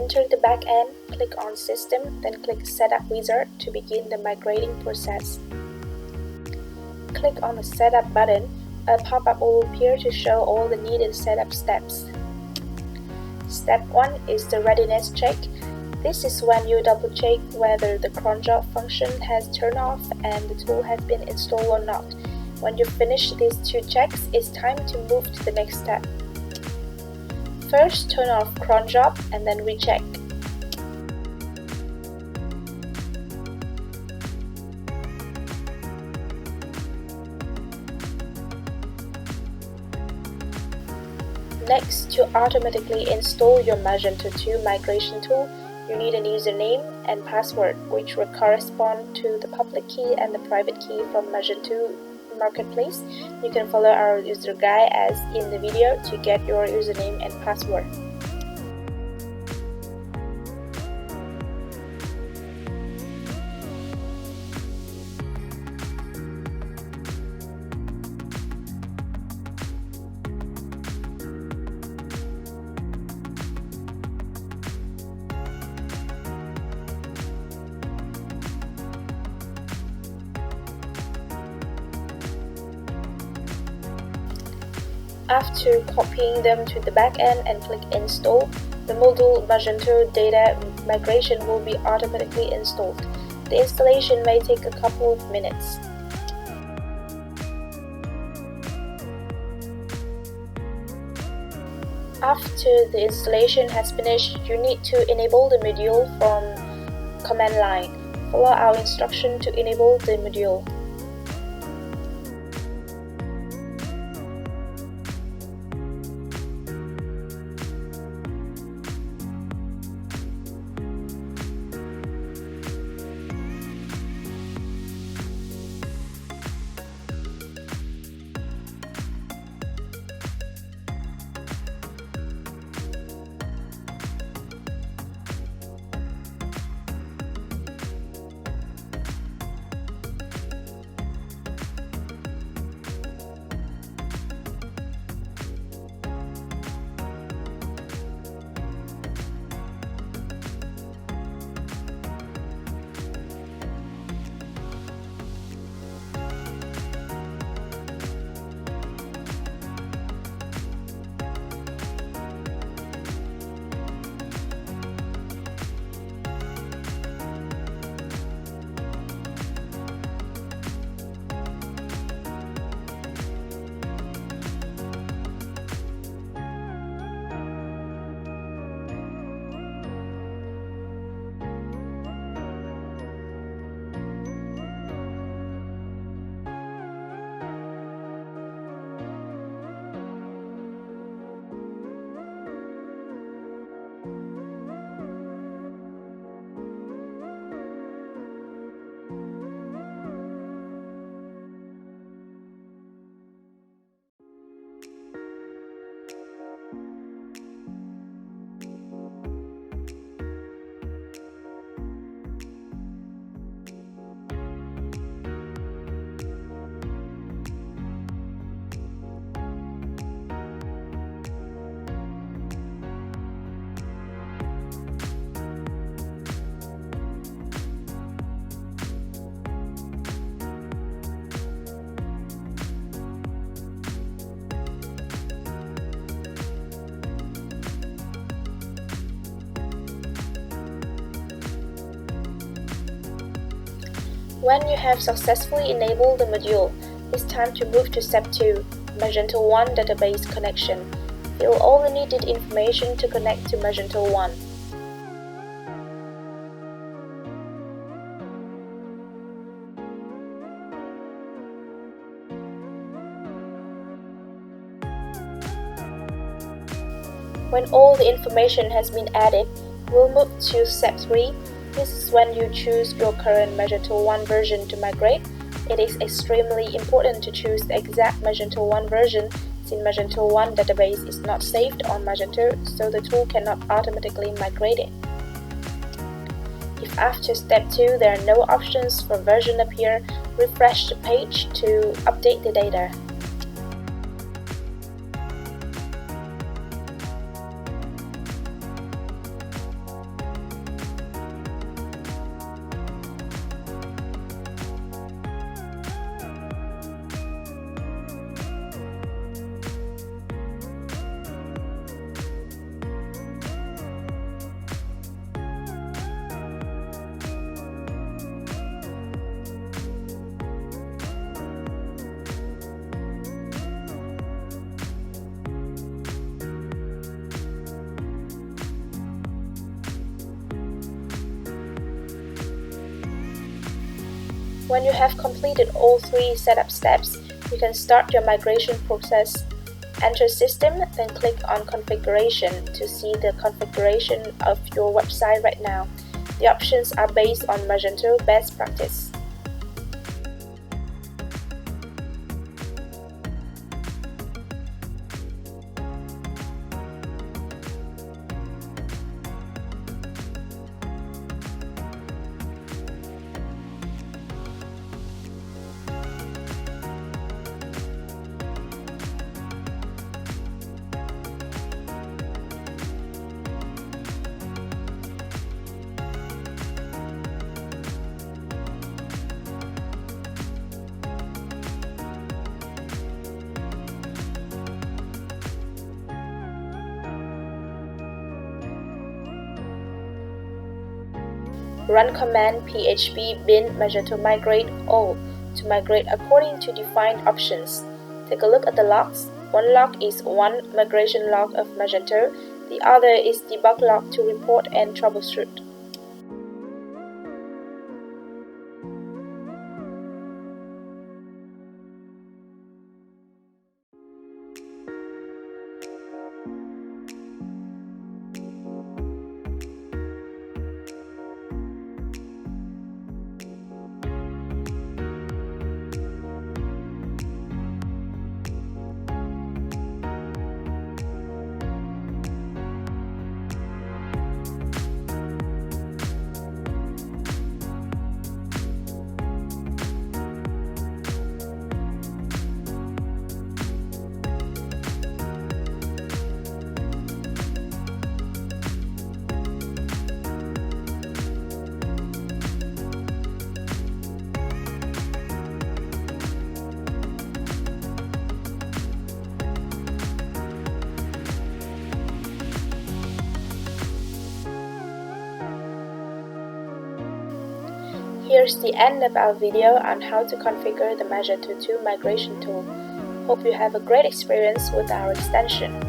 Enter the backend, click on System, then click Setup Wizard to begin the migrating process. Click on the Setup button. A pop-up will appear to show all the needed setup steps. Step 1 is the readiness check. This is when you double-check whether the cron job function has turned off and the tool has been installed or not. When you finish these two checks, it's time to move to the next step. First, turn off cron job and then recheck. Next, to automatically install your Magento 2 migration tool, you need a username and password which will correspond to the public key and the private key from Magento Marketplace. You can follow our user guide as in the video to get your username and password. After copying them to the backend and click Install, the module Magento Data Migration will be automatically installed. The installation may take a couple of minutes. After the installation has finished, you need to enable the module from command line. Follow our instruction to enable the module. When you have successfully enabled the module, it's time to move to Step 2, Magento 1 Database Connection. Fill all the needed information to connect to Magento 1. When all the information has been added, we'll move to Step 3. This is when you choose your current Magento 1 version to migrate. It is extremely important to choose the exact Magento 1 version since Magento 1 database is not saved on Magento, so the tool cannot automatically migrate it. If after Step 2 there are no options for version appear, refresh the page to update the data. When you have completed all 3 setup steps, you can start your migration process. Enter System, then click on Configuration to see the configuration of your website right now. The options are based on Magento best practice. Run command php bin magento migrate all to migrate according to defined options. Take a look at the logs. One log is one migration log of Magento, the other is debug log to report and troubleshoot. Here's the end of our video on how to configure the Magento 2 migration tool. Hope you have a great experience with our extension.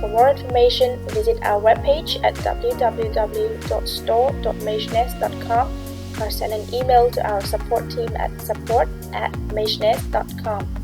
For more information, visit our webpage at www.store.magenest.com or send an email to our support team at support@magenest.com.